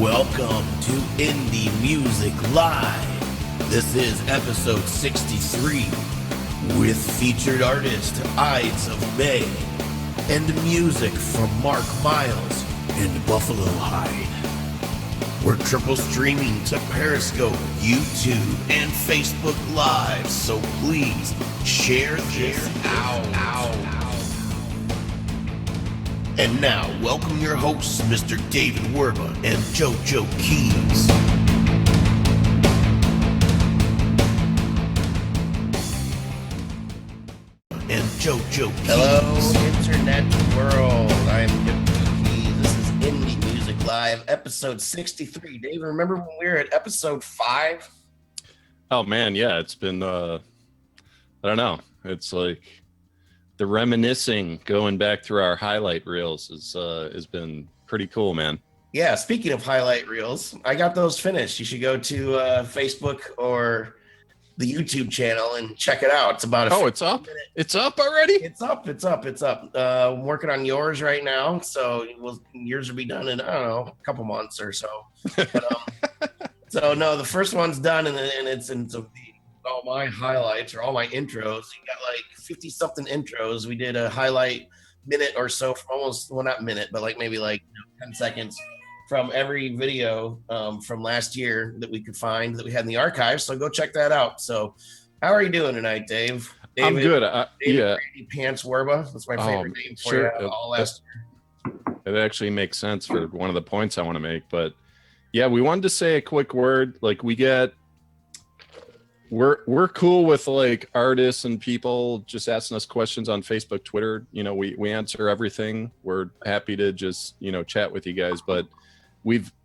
Welcome to Indie Music Live. This is episode 63 with featured artist Ides of Mae and music from Mark Milez and BuffaloHyde. We're triple streaming to Periscope, YouTube, and Facebook Live, so please share this out. And now, welcome your hosts, Mr. David Werba and JoeJoeKeys. And JoeJoeKeys. Hello, Internet world. I'm JoeJoeKeys. This is Indie Music Live, episode 63. Dave, remember when we were at episode 5? Oh, man, yeah. It's been, I don't know. It's like the reminiscing, going back through our highlight reels has been pretty cool, man. Yeah, speaking of highlight reels, I got those finished. You should go to Facebook or the YouTube channel and check it out. It's about it's up? It's up already? It's up. I'm working on yours right now, so yours will be done in, I don't know, a couple months or so. But, so, no, the first one's done, and it's all my highlights or all my intros. You got like 50 something intros. We did a highlight minute or so from almost, well, not minute, but like maybe 10 seconds from every video from last year that we could find that we had in the archives. So go check that out. So how are you doing tonight, Dave? I'm good. David Pants Werba. That's my favorite name for sure. you all last year. It actually makes sense for one of the points I want to make. But yeah, we wanted to say a quick word. Like we're cool with like artists and people just asking us questions on Facebook, Twitter. You know, we answer everything. We're happy to just, chat with you guys. But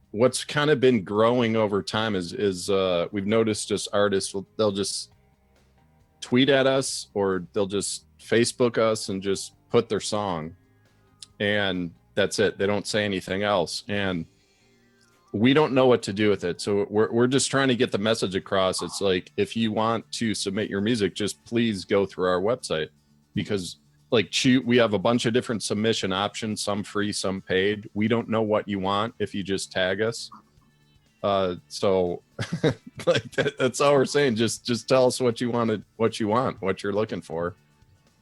what's kind of been growing over time is we've noticed just artists, they'll just tweet at us or they'll just Facebook us and just put their song, and that's it. They don't say anything else. And we don't know what to do with it. So we're just trying to get the message across. It's like, if you want to submit your music, just please go through our website, because we have a bunch of different submission options, some free, some paid. We don't know what you want if you just tag us. So that's all we're saying. Just tell us what you want, what you're looking for.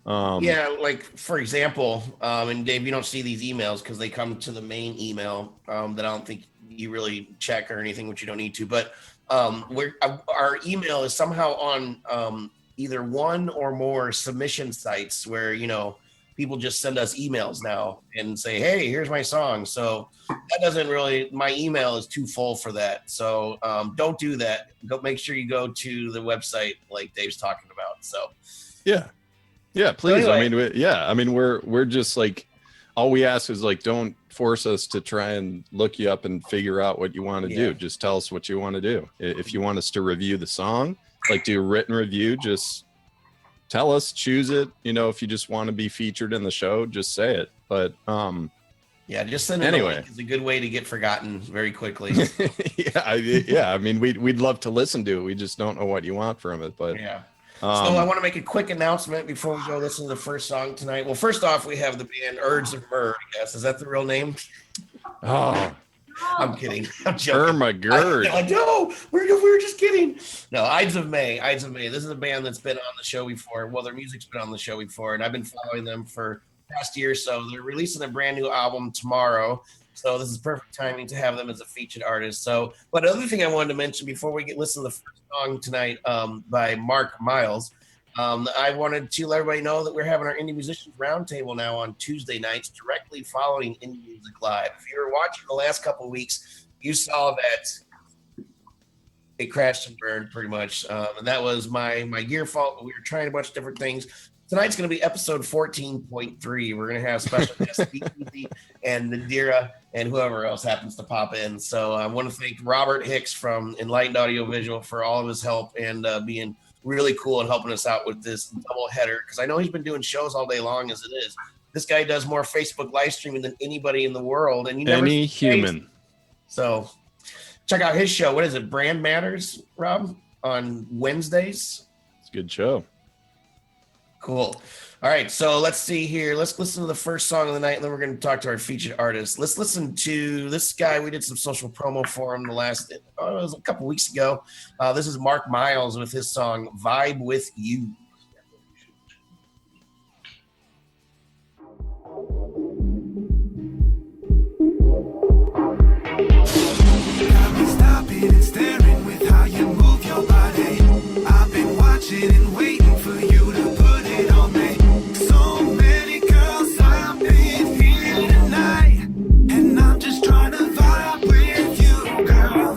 Yeah, like for example, and Dave, you don't see these emails because they come to the main email that I don't think you really check or anything, which you don't need to. But our email is somehow on either one or more submission sites where people just send us emails now and say, "Hey, here's my song." So that doesn't really. My email is too full for that. So don't do that. Go make sure you go to the website like Dave's talking about. So yeah, please. So anyway. We're just like, all we ask is like, don't force us to try and look you up and figure out what you want to do. Just tell us what you want to do. If you want us to review the song, like do a written review, just tell us, choose it. If you just want to be featured in the show, just say it. But just send it anyway. It's a good way to get forgotten very quickly. We'd love to listen to it. We just don't know what you want from it. But so I want to make a quick announcement before we go listen to the first song tonight. Well, first off, we have the band Ides of Mae, I guess. Is that the real name? Oh, I'm kidding. I'm joking. Ermagerd. No, we were just kidding. No, Ides of Mae. Ides of Mae. This is a band that's been on the show before. Well, their music's been on the show before, and I've been following them for the past year or so. They're releasing a brand new album tomorrow. So this is perfect timing to have them as a featured artist. So, but another thing I wanted to mention before we listen to the first song tonight by Mark Milez, I wanted to let everybody know that we're having our Indie Musicians Roundtable now on Tuesday nights, directly following Indie Music Live. If you were watching the last couple of weeks, you saw that it crashed and burned pretty much. And that was my gear fault, but we were trying a bunch of different things. Tonight's going to be episode 14.3. We're going to have special guests, Speakeasy and Nadira and whoever else happens to pop in. So I want to thank Robert Hicks from Enlightened Audiovisual for all of his help and being really cool and helping us out with this double header, because I know he's been doing shows all day long as it is. This guy does more Facebook live streaming than anybody in the world, and you never any human. So check out his show. What is it? Brand Matters, Rob, on Wednesdays. It's a good show. Cool. All right, so let's see here. Let's listen to the first song of the night, and then we're going to talk to our featured artist. Let's listen to this guy. We did some social promo for him it was a couple weeks ago. This is Mark Milez with his song "Vibe with You." Got me stopping and staring with how you move your body. I've been watching and waiting for you to put it on me. So many girls I've been here tonight, and I'm just trying to vibe with you, girl.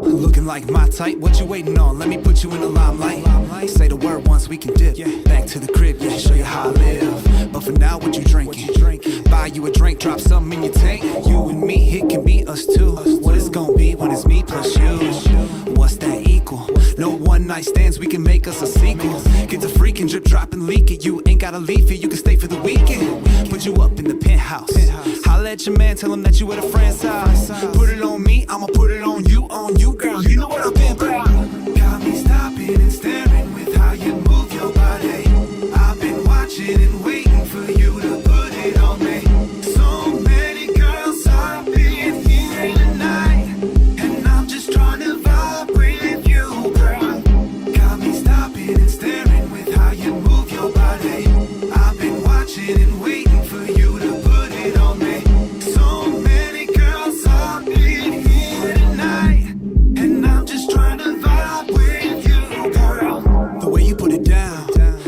Looking like my type, what you waiting on? Let me put you in the limelight. Say the word once, we can dip. Back to the crib, yeah, show you how I live. But for now, what you drinking? Buy you a drink, drop something in your tank. You and me, it can be us two. What it's gonna be when it's me plus you? What's that equal? No one night stands, we can make us a sequel. Get the freaking drip, drop and leak it. You ain't gotta leave here, you can stay for the weekend. Put you up in the penthouse. Holla at your man, tell him that you at a friend's house. Put it on me, I'ma put it on you, girl. You know what I've been about. Got me stopping and staring with how you move your body. I've been watching and waiting for you to put it on me. So many girls I've been here tonight, and I'm just trying to vibe with you, girl. Got me stopping and staring with how you move your body. I've been watching and waiting for you to put it on me. So many girls I've been here tonight, and I'm just trying to vibe with you, girl. The way you put it down,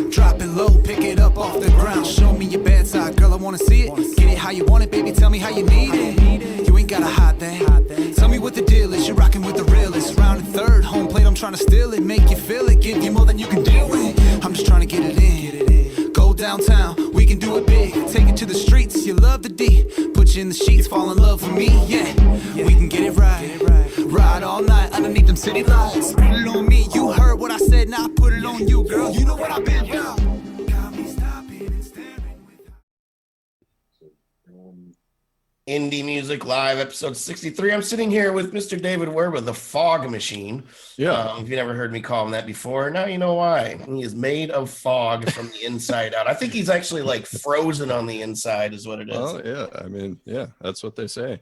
drop it low, pick it up off the ground. Show me your bad side, girl, I wanna see it. Get it how you want it, baby, tell me how you need it. You ain't gotta hide that. Tell me what the deal is, you're rocking with the realest. Round and third, home plate, I'm trying to steal it. Make you feel it, give you more than you can deal with. I'm just trying to get it in. Go downtown, we can do it big. Take it to the streets, you love the D. Put you in the sheets, fall in love with me, yeah. We can get it right. Ride all night underneath them city lights. Put it on me, you heard what I said, now I put it on you, girl. You know what I've been about. Got me stopping and staring with Indie Music Live, episode 63. I'm sitting here with Mr. David Werba, the fog machine. Yeah. If you never heard me call him that before, now you know why. He is made of fog from the inside out. I think he's actually like frozen on the inside is what it is. Oh, yeah. I mean, yeah, that's what they say.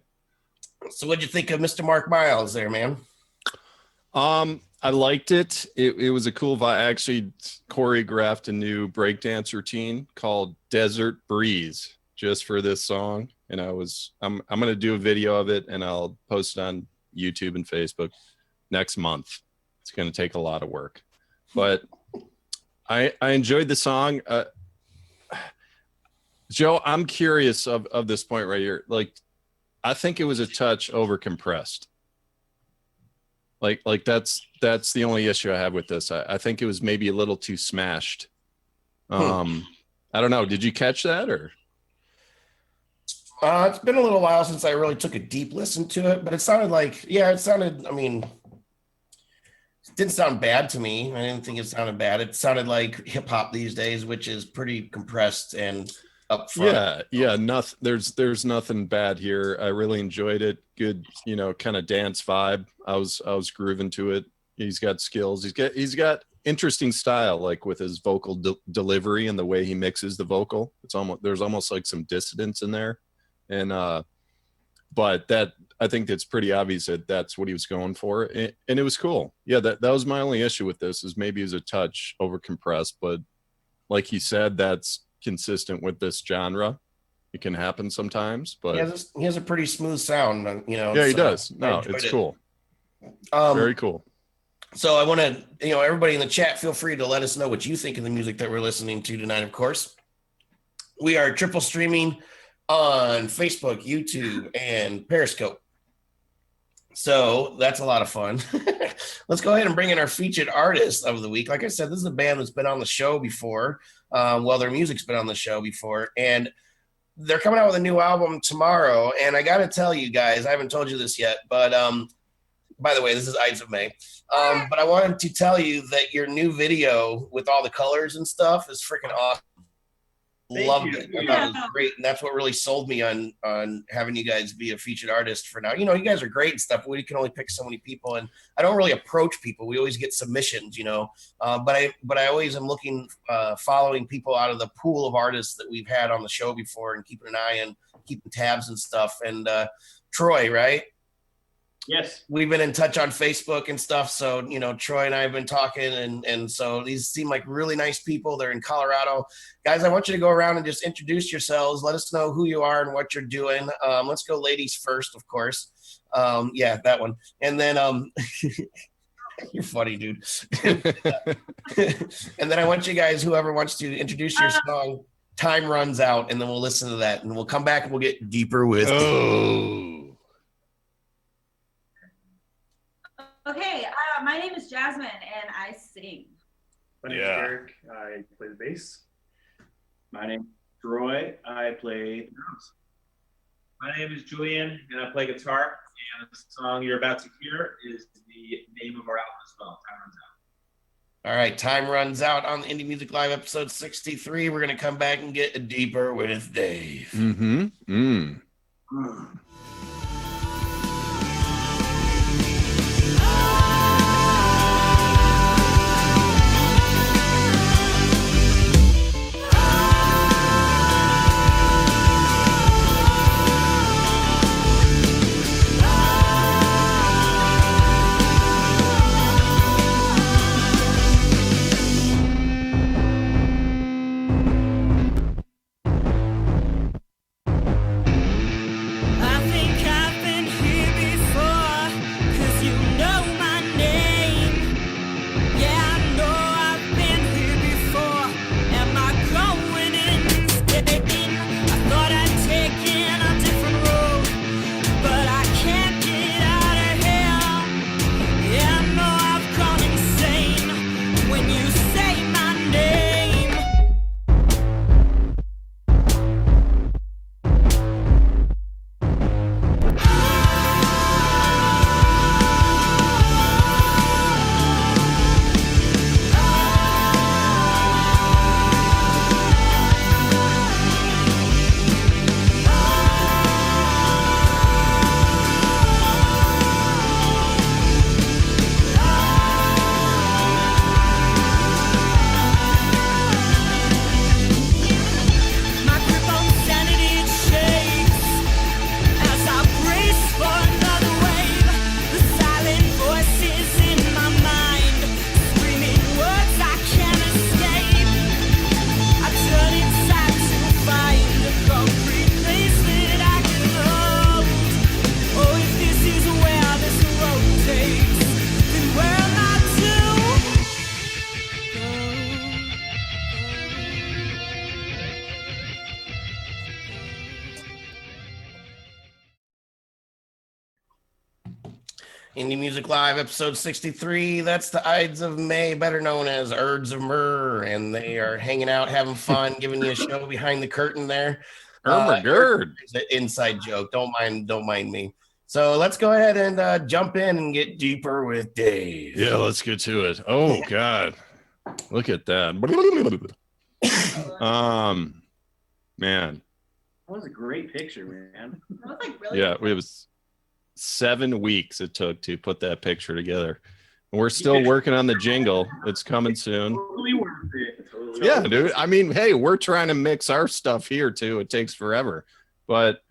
So what'd you think of Mr. Mark Milez there, man? I liked it. It was a cool vibe. I actually choreographed a new breakdance routine called Desert Breeze just for this song. And I'm going to do a video of it and I'll post it on YouTube and Facebook next month. It's going to take a lot of work, but I enjoyed the song. Joe, I'm curious of this point right here. Like, I think it was a touch over compressed. Like that's the only issue I have with this. I think it was maybe a little too smashed. I don't know. Did you catch that or? It's been a little while since I really took a deep listen to it, but it sounded like, I mean, it didn't sound bad to me. I didn't think it sounded bad. It sounded like hip hop these days, which is pretty compressed and up front. Yeah. Nothing. There's nothing bad here. I really enjoyed it. Good, kind of dance vibe. I was grooving to it. He's got skills. He's got interesting style, like with his vocal delivery and the way he mixes the vocal. There's almost like some dissonance in there, and but that I think it's pretty obvious that that's what he was going for, and it was cool. Yeah, that was my only issue with this is maybe it was a touch over compressed, but like he said, that's consistent with this genre. It can happen sometimes, but he has a pretty smooth sound, Yeah, he does. No, it's cool. Very cool. So I want to, everybody in the chat, feel free to let us know what you think of the music that we're listening to tonight. Of course, we are triple streaming on Facebook, YouTube, and Periscope. So that's a lot of fun. Let's go ahead and bring in our featured artist of the week. Like I said, this is a band that's been on the show before. Their music's been on the show before, and they're coming out with a new album tomorrow. And I got to tell you guys, I haven't told you this yet, but by the way, this is Ides of Mae. But I wanted to tell you that your new video with all the colors and stuff is freaking awesome. Loved it. I thought it was great, and that's what really sold me on having you guys be a featured artist for now. You know, you guys are great and stuff, but we can only pick so many people, and I don't really approach people. We always get submissions, you know. But I always am looking, following people out of the pool of artists that we've had on the show before, and keeping an eye and keeping tabs and stuff. And Troy, right? Yes. We've been in touch on Facebook and stuff. So, you know, Troy and I have been talking, and so these seem like really nice people. They're in Colorado. Guys, I want you to go around and just introduce yourselves. Let us know who you are and what you're doing. Let's go ladies first, of course. Yeah, that one. And then you're funny, dude. And then I want you guys, whoever wants to introduce your song, Time Runs Out, and then we'll listen to that. And we'll come back and we'll get deeper with Okay, my name is Jasmine, and I sing. My name is Eric. I play the bass. My name is Troy. I play the drums. My name is Julian, and I play guitar. And the song you're about to hear is the name of our album as well, Time Runs Out. All right, Time Runs Out on the Indie Music Live episode 63. We're going to come back and get deeper with Dave. Indie Music Live, episode 63. That's the Ides of May, better known as Ides of Myrrh, and they are hanging out, having fun, giving you a show behind the curtain there. It's an inside joke. Don't mind me. So let's go ahead and jump in and get deeper with Dave. Yeah, let's get to it. Oh God, look at that. Man, That was a great picture, man. That was like really yeah, it was 7 weeks it took to put that picture together. And we're still working on the jingle. It's coming soon. Totally worth it. Totally Yeah, dude. I mean, hey, we're trying to mix our stuff here too. It takes forever, but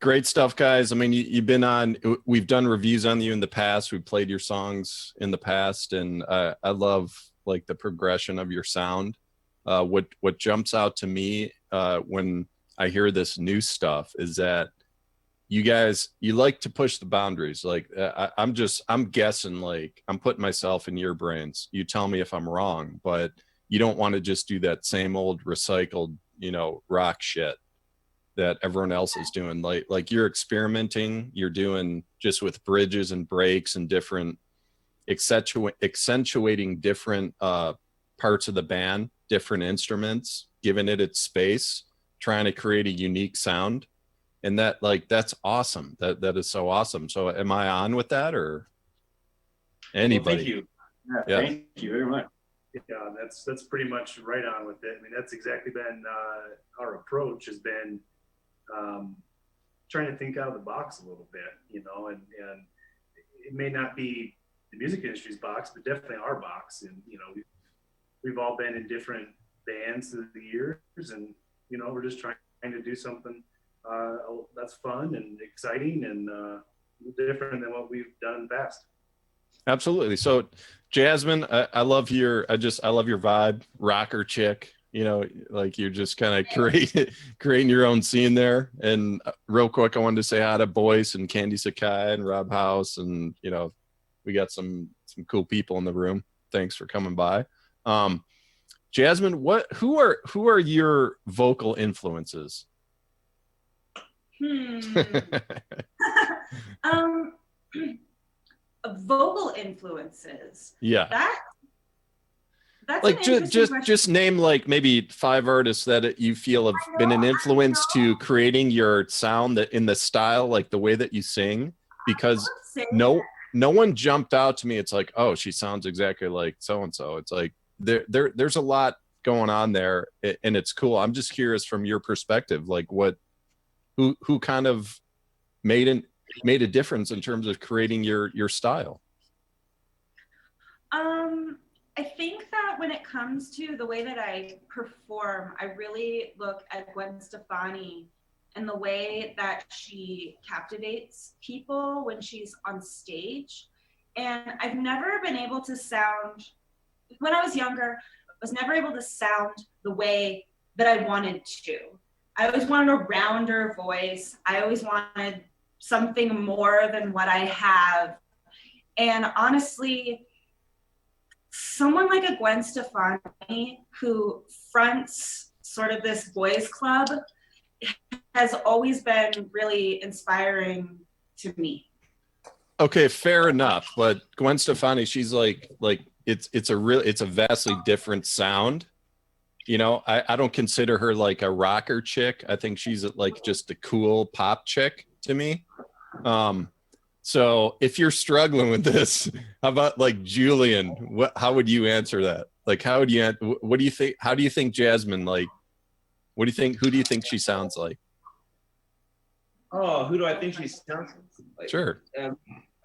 great stuff, guys. I mean, you've been on, we've done reviews on you in the past. We played your songs in the past, and I love like the progression of your sound. What jumps out to me when I hear this new stuff is that you guys, you like to push the boundaries. Like I'm guessing, like I'm putting myself in your brains. You tell me if I'm wrong, but you don't want to just do that same old recycled, rock shit that everyone else is doing. Like you're experimenting, you're doing just with bridges and breaks and different accentuating different parts of the band, different instruments, giving it its space, trying to create a unique sound. And that's awesome. That is so awesome. So am I on with that, or anybody? Well, thank you. Yeah. Thank you very much. Yeah, that's pretty much right on with it. I mean, that's exactly been our approach has been trying to think out of the box a little bit, you know, and it may not be the music industry's box, but definitely our box. And, you know, we've all been in different bands through the years, and, you know, we're just trying to do something that's fun and exciting and different than what we've done in the past. Absolutely. So Jasmine, I love your vibe, rocker chick, you know, like you're just kind of creating your own scene there. And real quick, I wanted to say hi to Boyce and Candy Sakai and Rob House. And, you know, we got some cool people in the room. Thanks for coming by. Jasmine, who are your vocal influences? Vocal influences. Yeah. That's like just name like maybe 5 artists that you feel have been an influence to creating your sound, that in the style, like the way that you sing, because no one jumped out to me. It's like, oh, she sounds exactly like so and so. It's like there's a lot going on there, and it's cool. I'm just curious from your perspective, like who kind of made a difference in terms of creating your style. I think that when it comes to the way that I perform, I really look at Gwen Stefani and the way that she captivates people when she's on stage. And I've never been able to sound, when I was younger, I was never able to sound the way that I wanted to. I always wanted a rounder voice. I always wanted something more than what I have. And honestly, someone like a Gwen Stefani who fronts sort of this boys club has always been really inspiring to me. Okay, fair enough. But Gwen Stefani, she's like it's a vastly different sound. You know, I don't consider her like a rocker chick. I think she's like just a cool pop chick to me. So if you're struggling with this, how about like Julian? How would you answer that? Like, what do you think? How do you think Jasmine, like, what do you think? Who do you think she sounds like? Oh, who do I think she sounds like? Sure.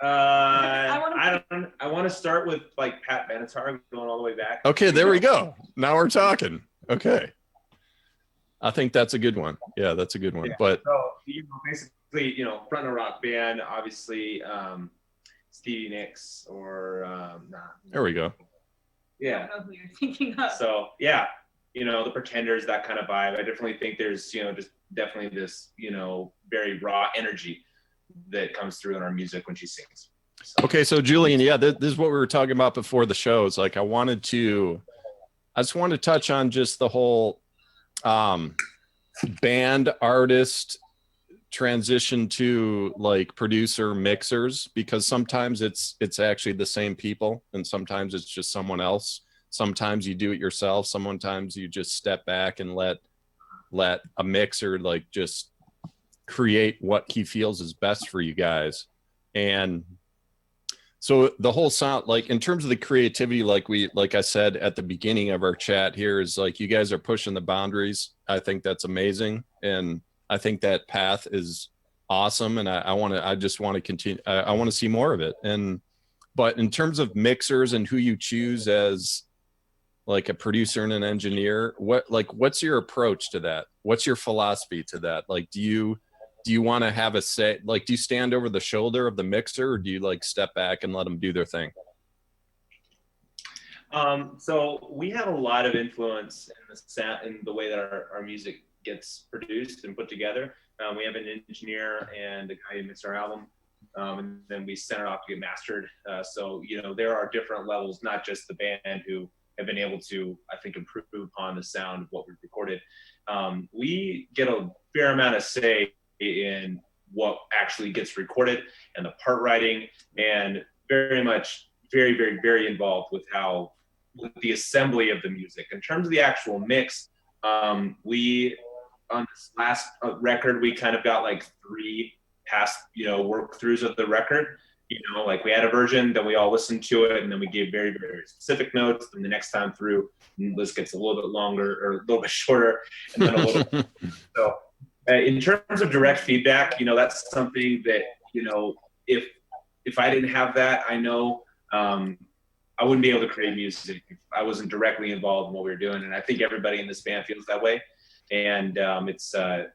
I want to start with like Pat Benatar, going all the way back. Okay, there we go. Now we're talking. Okay. I think that's a good one. Yeah, that's a good one. Yeah. But so, you know, basically, you know, front of a rock band, obviously, Stevie Nicks or there we go. Yeah. I don't know who you're thinking of. So yeah, you know, the Pretenders, that kind of vibe. I definitely think there's, you know, just definitely this, you know, very raw energy that comes through in our music when she sings. So. Okay, so Julian, yeah, this is what we were talking about before the show. It's like I just wanted to touch on just the whole band artist transition to like producer mixers, because sometimes it's actually the same people and sometimes it's just someone else. Sometimes you do it yourself. Sometimes you just step back and let a mixer like just create what he feels is best for you guys. And so the whole sound, like in terms of the creativity, like I said at the beginning of our chat here, is like you guys are pushing the boundaries. I think that's amazing, and I think that path is awesome. And I just want to continue. I want to see more of it. But in terms of mixers and who you choose as like a producer and an engineer, what's your approach to that? What's your philosophy to that? Like, do you want to have a say? Like, do you stand over the shoulder of the mixer, or do you like step back and let them do their thing? So we have a lot of influence in the sound, in the way that our music gets produced and put together. We have an engineer and a guy who mixed our album, and then we send it off to get mastered. So, you know, there are different levels, not just the band who have been able to, I think, improve upon the sound of what we've recorded. We get a fair amount of say in what actually gets recorded and the part writing, and very very involved with the assembly of the music. In terms of the actual mix, we on this last record, we kind of got like 3 past, you know, work throughs of the record. You know, like we had a version, then we all listened to it, and then we gave very, very specific notes. And the next time through, the list gets a little bit longer or a little bit shorter, and then a little. So, in terms of direct feedback, you know, that's something that, you know, if I didn't have that, I know I wouldn't be able to create music if I wasn't directly involved in what we were doing. And I think everybody in this band feels that way. And it's a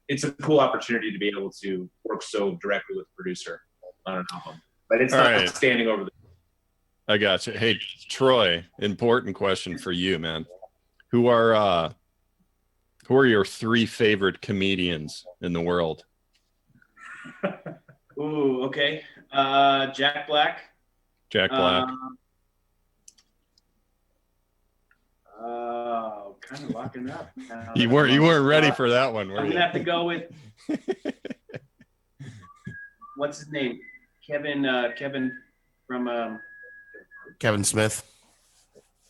cool opportunity to be able to work so directly with the producer on an album. But it's not standing over the. I got you. Hey, Troy, important question for you, man. Who are your 3 favorite comedians in the world? Ooh, okay. Jack Black. Jack Black. Kind of locking up. You weren't ready for that one, were I'm you? gonna have to go with what's his name? Kevin from Kevin Smith.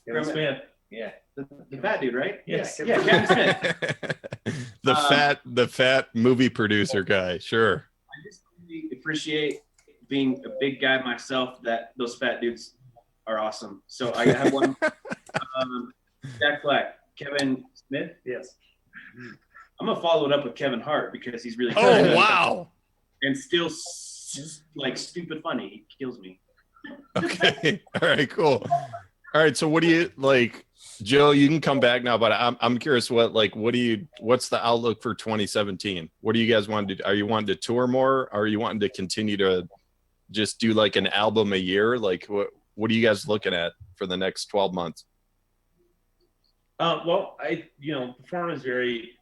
Kevin Smith. Yeah. the fat dude, right? Yes. Yeah, Kevin Smith. the fat movie producer guy. Sure. I just really appreciate being a big guy myself. That those fat dudes are awesome. So I have one. Jack Black, Kevin Smith. Yes. I'm gonna follow it up with Kevin Hart because he's really Oh wow. and still like stupid funny. He kills me. Okay. All right. Cool. All right. So what do you like, Joe? You can come back now, but I'm curious. What's the outlook for 2017? What do you guys want to do? Are you wanting to tour more? Are you wanting to continue to just do like an album a year? Like what are you guys looking at for the next 12 months? Well, performance is very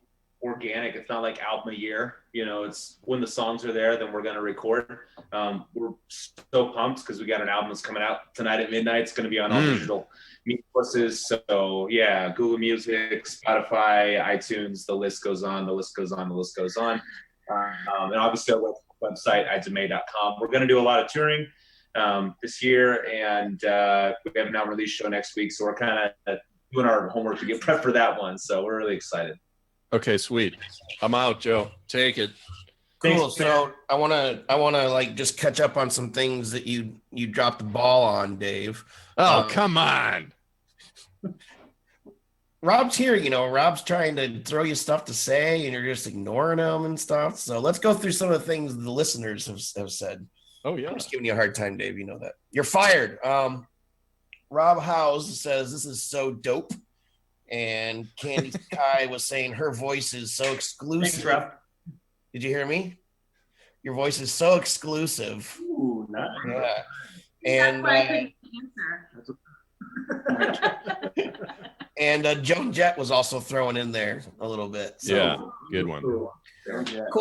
organic. It's not like album a year. It's when the songs are there, then we're going to record. We're so pumped because we got an album that's coming out tonight at midnight. It's going to be on all digital media sources. So yeah, Google Music, Spotify, iTunes, the list goes on, the list goes on, the list goes on. And obviously our website, idesofmay.com. We're going to do a lot of touring this year, and we have an album release show next week. So we're kind of doing our homework to get prepped for that one. So we're really excited. Okay, sweet. I'm out, Joe. Take it. Cool. So I wanna like just catch up on some things that you dropped the ball on, Dave. Oh, come on. Rob's here, Rob's trying to throw you stuff to say and you're just ignoring him and stuff. So let's go through some of the things the listeners have said. Oh yeah. I'm just giving you a hard time, Dave. You know that. You're fired. Rob House says this is so dope. And Candy Sky was saying her voice is so exclusive. Thanks, Rob. Did you hear me? Your voice is so exclusive. Ooh, nice. Yeah. And and Joan Jett was also throwing in there a little bit. So. Yeah, good one. Cool.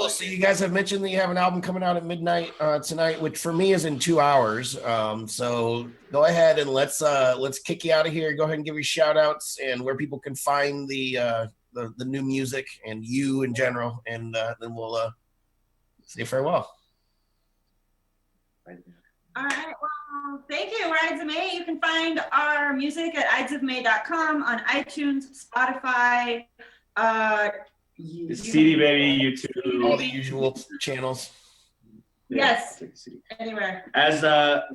So you guys have mentioned that you have an album coming out at midnight tonight, which for me is in 2 hours. So go ahead and let's kick you out of here. Go ahead and give your shout outs and where people can find the new music and you in general, and then we'll say farewell. All right. Well, thank you. We're Ides of Mae. You can find our music at idesofmay.com on iTunes, Spotify, CD Baby, YouTube, all the usual channels. Yes, anywhere. As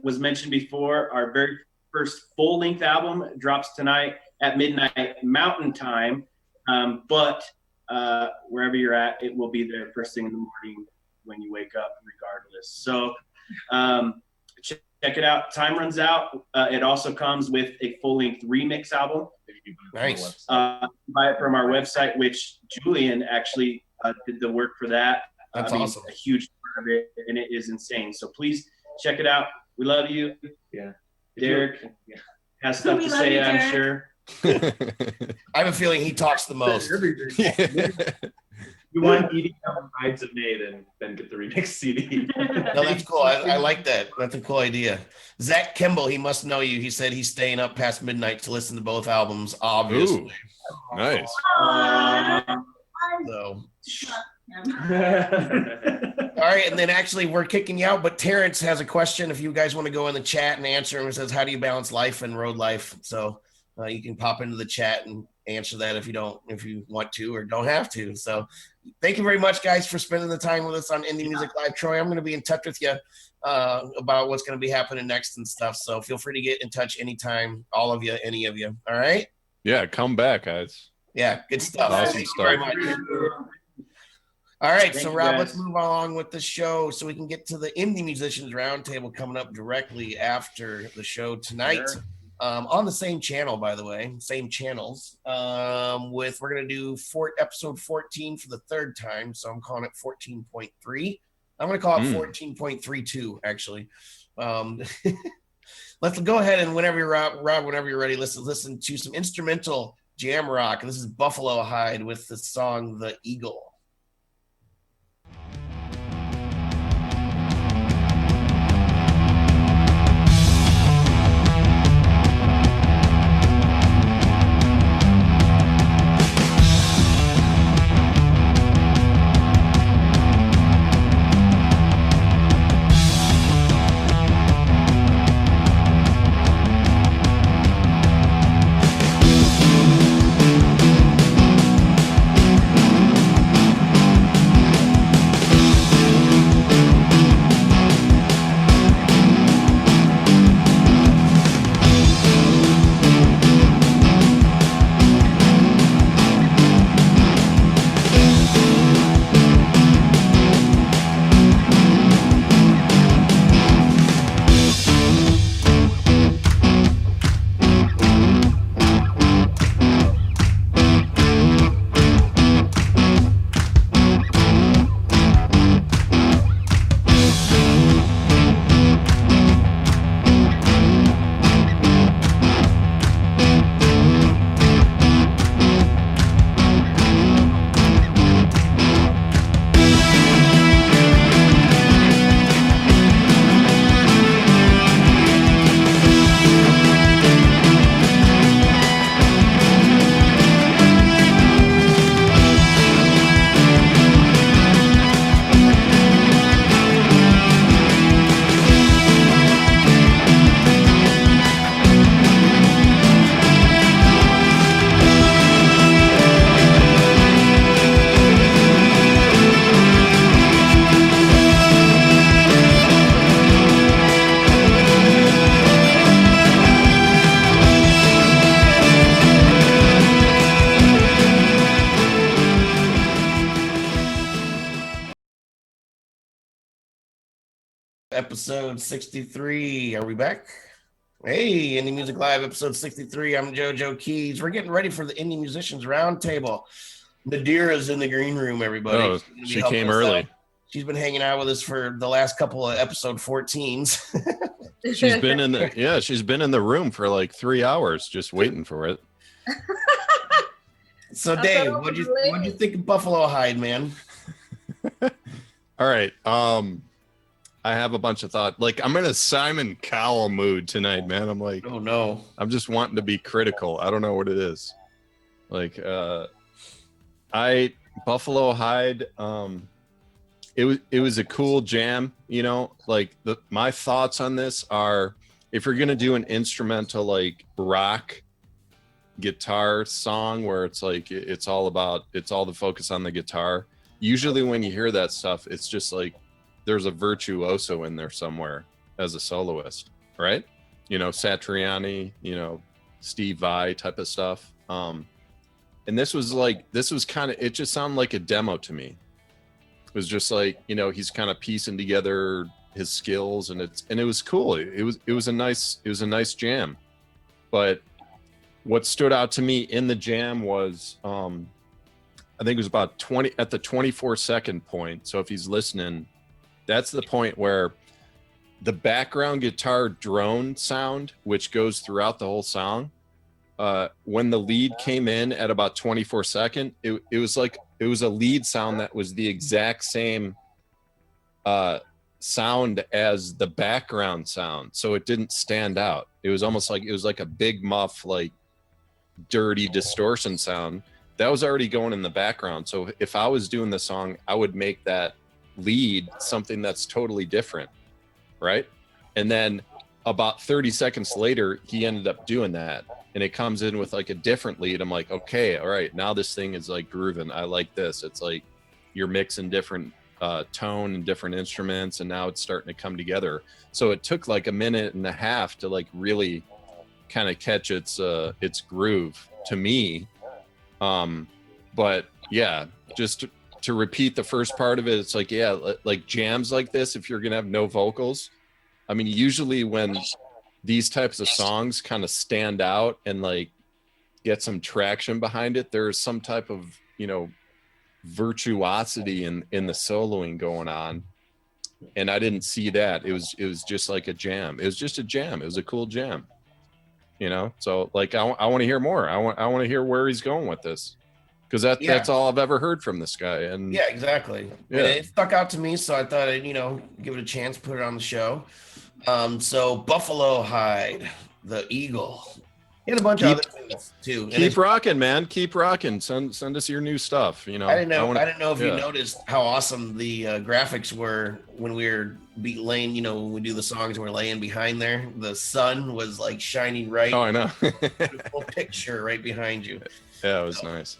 was mentioned before, our very first full-length album drops tonight at midnight Mountain Time. But wherever you're at, it will be there first thing in the morning when you wake up, regardless. So check it out. Time runs out. It also comes with a full-length remix album. Nice. Buy it from our website, which Julian actually did the work for that. That's awesome. A huge part of it, and it is insane. So please check it out. We love you. Yeah. Derek has stuff to say, I'm sure. I have a feeling he talks the most. You want EDM Ides of May, then get the remix CD. No, that's cool. I like that. That's a cool idea. Zach Kimball, he must know you. He said he's staying up past midnight to listen to both albums, obviously. Ooh, nice. So. All right, and then actually we're kicking you out, but Terrence has a question if you guys want to go in the chat and answer him. It says, how do you balance life and road life? So you can pop into the chat answer that if you want to or don't have to. So thank you very much, guys, for spending the time with us on Indie Music Live. Troy, I'm going to be in touch with you about what's going to be happening next and stuff. So feel free to get in touch anytime, all of you, any of you. All right? Yeah, come back, guys. Yeah, good stuff. Awesome Thank stuff. you very much. All right, so Thank you, Rob, guys. let's move along with the show so we can get to the Indie Musicians Roundtable coming up directly after the show tonight. Sure. On the same channel, by the way, same channels. We're gonna do episode 14 for the third time, so I'm calling it 14.3. I'm gonna call it 14.32 actually. Let's go ahead and whenever you're Rob, whenever you're ready, let's listen to some instrumental jam rock. This is BuffaloHyde with the song "The Eagle." Episode 63. Are we back? Hey, Indie Music Live, episode 63. I'm JoeJoeKeys. We're getting ready for the Indie Musicians Roundtable. Nadira's in the green room, everybody. Oh, she came early. She's been hanging out with us for the last couple of episode 14s. She's been in the room for like 3 hours just waiting for it. So Dave, what'd you think of BuffaloHyde, man? All right. I have a bunch of thoughts. Like, I'm in a Simon Cowell mood tonight, man. I'm like, oh no, I'm just wanting to be critical. I don't know what it is. Like, BuffaloHyde, it was a cool jam, you know. Like, my thoughts on this are, if you're gonna do an instrumental like rock guitar song where it's like it's all the focus on the guitar, usually when you hear that stuff, it's just like there's a virtuoso in there somewhere as a soloist, right? You know, Satriani, you know, Steve Vai type of stuff. And this was kind of, it just sounded like a demo to me. It was just like, you know, he's kind of piecing together his skills, and it was cool. It was a nice jam. But what stood out to me in the jam was, I think it was about 24-second point. So if he's listening, that's the point where the background guitar drone sound, which goes throughout the whole song, when the lead came in at about 24-second, it was like it was a lead sound that was the exact same sound as the background sound, so it didn't stand out. It was almost like it was like a big muff, like dirty distortion sound that was already going in the background. So if I was doing the song, I would make that lead something that's totally different, right? And then about 30 seconds later, he ended up doing that. And it comes in with like a different lead. I'm like, okay, all right, now this thing is like grooving. I like this. It's like you're mixing different tone and different instruments, and now it's starting to come together. So it took like a minute and a half to like really kind of catch its groove to me. But yeah, just to repeat the first part of it, it's like, yeah, like jams like this, if you're gonna have no vocals, I mean, usually when these types of songs kind of stand out and like get some traction behind it, there's some type of, you know, virtuosity in the soloing going on. And I didn't see that. It was just like a jam. It was just a jam. It was a cool jam, you know? So like, I want to hear more. I want to hear where he's going with this. Because that's all I've ever heard from this guy. And yeah, exactly. Yeah. And it stuck out to me, so I thought I'd, you know, give it a chance, put it on the show. So BuffaloHyde, the Eagle, and a bunch of other things too. Keep rocking, man. Keep rocking. Send us your new stuff. You know, I didn't know if you noticed how awesome the graphics were when we were laying. You know, when we do the songs, and we're laying behind there. The sun was like shining right. Oh, I know. Beautiful picture right behind you. Yeah, it was nice.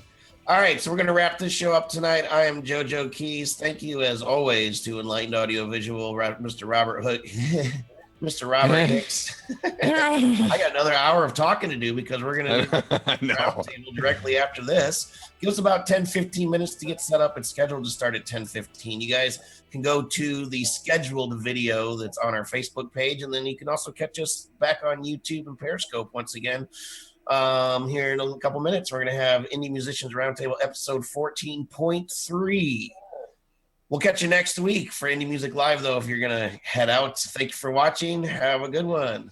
All right, so we're going to wrap this show up tonight. I am JoeJoeKeys. Thank you, as always, to Enlightened Audiovisual, Mr. Robert Hood. Mr. Robert Hicks. I got another hour of talking to do because we're going to do the roundtable directly after this. Give us about 10-15 minutes to get set up. It's scheduled to start at 10:15. You guys can go to the scheduled video that's on our Facebook page, and then you can also catch us back on YouTube and Periscope once again. Here in a couple minutes, we're going to have Indie Musicians Roundtable episode 14.3. We'll catch you next week for Indie Music Live, though, if you're going to head out. Thank you for watching. Have a good one.